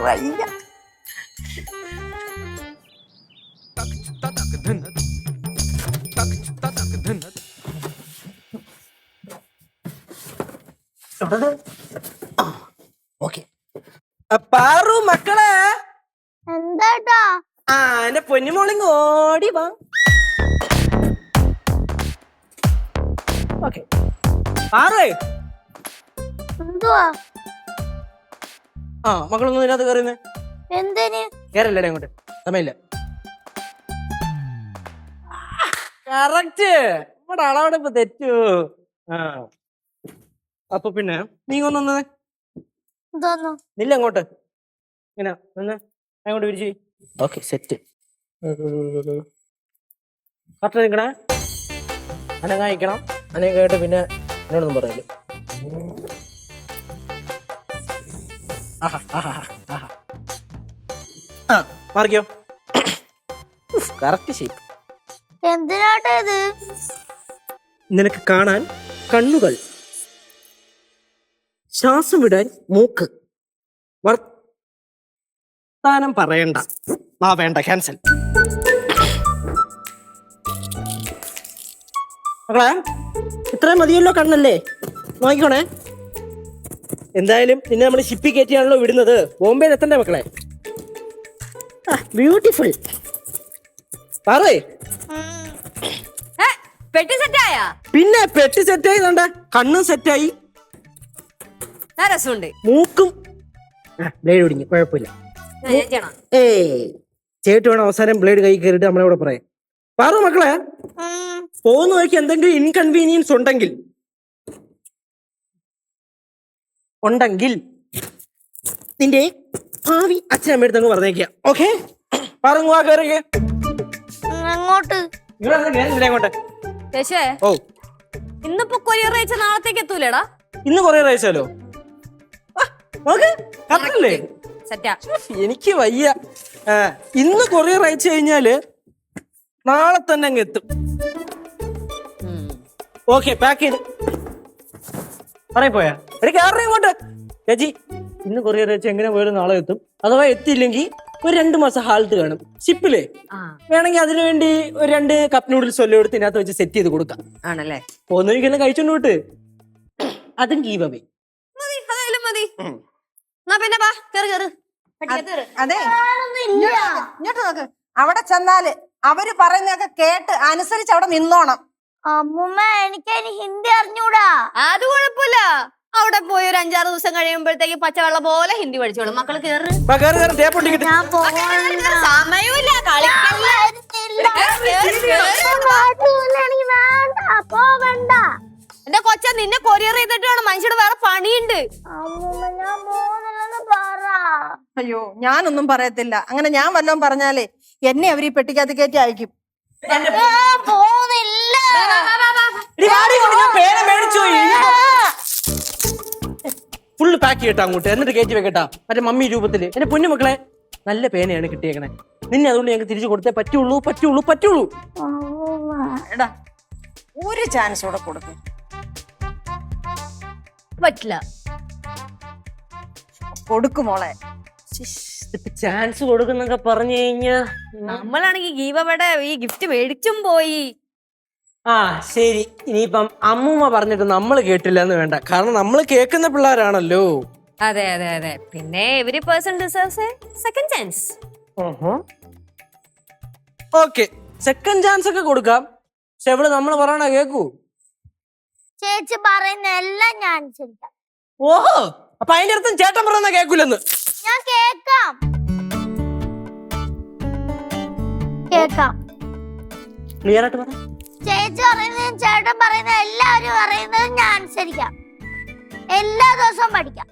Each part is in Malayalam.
വയ്യ. പാറു മക്കളെ, എന്താട്ടാ? എന്റെ പൊന്നുമോളിങ് ഓടി വാ. ഓക്കെ പാറേ, എന്തുവാ? മക്കളൊന്നും ഇതിനകത്ത് കയറുന്നേ. എന്തിന്? കേറല്ലേ അങ്ങോട്ട്, സമയമില്ല. കറക്റ്റ്, നമ്മുടെ അളവെടുപ്പ് തെറ്റു. അപ്പൊ പിന്നെ നീ ഒന്നൊന്ന് നില്ല അങ്ങോട്ട്, ഇങ്ങനെ നിന്ന് അങ്ങോട്ട് വിരിച്ചു. Okay set. കറക്റ്റ് നിൽക്കണേ, അനങ്ങായിക്കണം. അനങ്ങായിട്ട് പിന്നെ എന്നോടൊന്നും പറയല്. മാറിക്കോ. Correct shape. എന്തിനാട്ടാ ഇത്? നിനക്ക് കാണാൻ കണ്ണുകൾ, ശ്വാസം വിടാൻ മൂക്ക്, വർത്താനം പറയണ്ട. വേണ്ട, ക്യാൻസൽ. മക്കളെ ഇത്രയും മതിയല്ലോ കണ്ണല്ലേ, നോക്കിക്കോണേ. എന്തായാലും നിന്നെ നമ്മൾ ഷിപ്പിൽ കയറ്റിയാണല്ലോ വിടുന്നത്. ബോംബെയിൽ എത്തണ്ടേ മക്കളെ? ബ്യൂട്ടിഫുൾ. പറയേ, പെട്ടി സെറ്റായ? പിന്നെ പെട്ടി സെറ്റായി, കണ്ട കണ്ണും സെറ്റായി, രസമുണ്ട്. മൂക്കും ബ്ലേഡ് ഒടിഞ്ഞു, കുഴപ്പമില്ല. ചേട്ടു വേണം അവസാനം ബ്ലേഡ് കൈ കയറിയിട്ട് നമ്മളെ കൂടെ പറയാം. പാറു മക്കളെ, പോകുന്ന വഴിക്ക് എന്തെങ്കിലും ഇൻകൺവീനിയൻസ് ഉണ്ടെങ്കിൽ നിന്റെ ഭാവി അച്ഛനമ്മ അങ്ങ് പറഞ്ഞേക്ക. ഓക്കെ പറഞ്ഞു അങ്ങോട്ട്. അങ്ങോട്ട്. ഓ, ഇന്നിപ്പോ കൊറിയർ അയച്ച നാളത്തേക്ക് എത്തൂലേടാ? ഇന്ന് കൊറിയർ അയച്ചാലോ? സെറ്റാ. എനിക്ക് വയ്യ. ഇന്ന് കൊറിയർ അയച്ചു കഴിഞ്ഞാല് നാളെ തന്നെ അങ്ങ് എത്തും. ഓക്കെ, പാക്ക് ചെയ്ത് പറയപ്പോയാ എടി കയറി ഇങ്ങോട്ട്. ചേച്ചി, ഇന്ന് കൊറിയർ അയച്ച് എങ്ങനെ പോയാലും നാളെ എത്തും. അഥവാ എത്തിയില്ലെങ്കിൽ ഒരു 2 മാസം ഹാൾട്ട് കാണും ഷിപ്പില്. വേണമെങ്കിൽ അതിനു വേണ്ടി ഒരു 2 കപ്പ് നൂഡിൽസ് വല്ലതും എടുത്ത് ഇതിനകത്ത് വെച്ച് സെറ്റ് ചെയ്ത് കൊടുക്കാം. ആണല്ലേ? പോന്നൊരിക്കലും കഴിച്ചോണ്ട് വിട്ട് അതും ഗീവ് അവേ. മതി. പിന്നെ വാ, കേറ്. അതെ, ഇങ്ങോട്ട് നോക്ക്. അവിടെ ചെന്നാല് അവര് പറയുന്നതൊക്കെ കേട്ട് അനുസരിച്ച് അവിടെ നിന്നോണം. അമ്മൂമ്മ, എനിക്ക് ഹിന്ദി അറിഞ്ഞൂടാ. അത് കുഴപ്പമില്ല. അവിടെ പോയി ഒരു 5-6 ദിവസം കഴിയുമ്പോഴത്തേക്ക് പച്ചവെള്ളം പോലെ ഹിന്ദി പഠിച്ചോളും. മക്കള് കേറ്. സമയമില്ല, എന്റെ കൊച്ച, നിന്നെ കൊറിയർ ചെയ്തിട്ട് വേണം. മനുഷ്യരുടെ വേറെ പണിയുണ്ട്. അയ്യോ, ഞാനൊന്നും പറയത്തില്ല. അങ്ങനെ ഞാൻ വല്ലതും പറഞ്ഞാലേ എന്നെ അവര് ഈ പെട്ടിക്കകത്ത് കയറ്റി അയക്കും. ഫുള്ള് പാക്ക് ചെയ്യട്ടാ അങ്ങോട്ട്, എന്നിട്ട് കയറ്റി വെക്കട്ടാ മറ്റേ മമ്മി രൂപത്തില്. എന്റെ പൊന്നുമക്കളെ, നല്ല പേനയാണ് കിട്ടിയേക്കണേ. നിന്നെ അതുകൊണ്ട് ഞങ്ങൾക്ക് തിരിച്ചു കൊടുത്തേ പറ്റുള്ളൂ. എടാ, ഒരു ചാൻസ് കൂടെ കൊടുക്കും. പറ്റില്ല. കൊടുക്കുമോളെ. ചാൻസ് കൊടുക്കുന്നൊക്കെ പറഞ്ഞു കഴിഞ്ഞാ നമ്മളാണെങ്കിൽ ഗീവയുടെ ഈ ഗിഫ്റ്റ് മേടിച്ചും പോയി. ശരി, ഇനിയിപ്പം അമ്മൂമ്മ പറഞ്ഞിട്ട് നമ്മൾ കേട്ടില്ല എന്ന് വേണ്ട. കാരണം നമ്മൾ കേൾക്കുന്ന പിള്ളേരാണല്ലോ. അതെ. പിന്നെ every person deserves A second chance. Okay, second chance ഒക്കെ കൊടുക്കാം. പക്ഷെ ഇവിടെ നമ്മൾ പറയണ കേക്കൂ. ചേച്ചി പറയുന്ന എല്ലാം ഞാൻ അനുസരിക്കാം. ഓഹോ, അപ്പൊ അതിന്റെ അർത്ഥം ചേട്ടൻ പറയുന്ന കേക്കൂലെന്ന്? ഞാൻ കേക്കാം. ക്ലിയർ ആയിട്ട് പറ. ചേച്ചി പറയുന്നതും ചേട്ടൻ പറയുന്ന എല്ലാവരും പറയുന്നതും ഞാൻ അനുസരിക്കാം. എല്ലാ ദിവസവും പഠിക്കാം.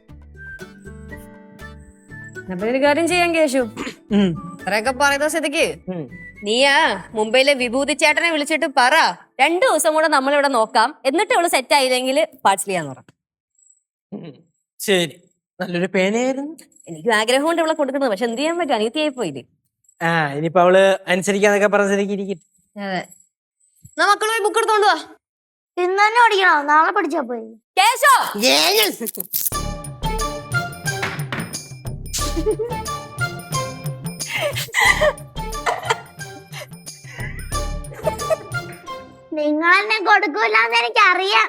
ഒരു കാര്യം ചെയ്യാൻ കേശു, അത്രയൊക്കെ പറയുന്ന സ്ഥിതിക്ക് നീയാ മുംബൈയിലെ വിഭൂതി ചേട്ടനെ വിളിച്ചിട്ട് പറ 2 ദിവസം കൂടെ നമ്മളിവിടെ നോക്കാം, എന്നിട്ട് അവള് സെറ്റ് ആയില്ലെങ്കിൽ പാർസൽ ചെയ്യാന്ന് പറ. ശരി, നല്ലൊരു പേനയായിരുന്നു. എനിക്ക് ആഗ്രഹം കൊണ്ട് ഇവിടെ കൊടുക്കുന്നത്. പക്ഷെ എന്ത് ചെയ്യാൻ പറ്റും, അനിയത്തിയായി പോയില്ലേ. ഇനിയിപ്പോ അവള് അനുസരിക്കാന്നൊക്കെ പറഞ്ഞ സ്ഥിതിക്ക് അതെ, മക്കൾ പോയി ബുക്ക് എടുത്തോണ്ട് വാ. ഇന്ന് തന്നെ പഠിക്കണോ? നാളെ പഠിച്ചാ പോയി. കേശോ, നിങ്ങൾ എന്നെ കൊടുക്കൂലെന്ന് എനിക്കറിയാം.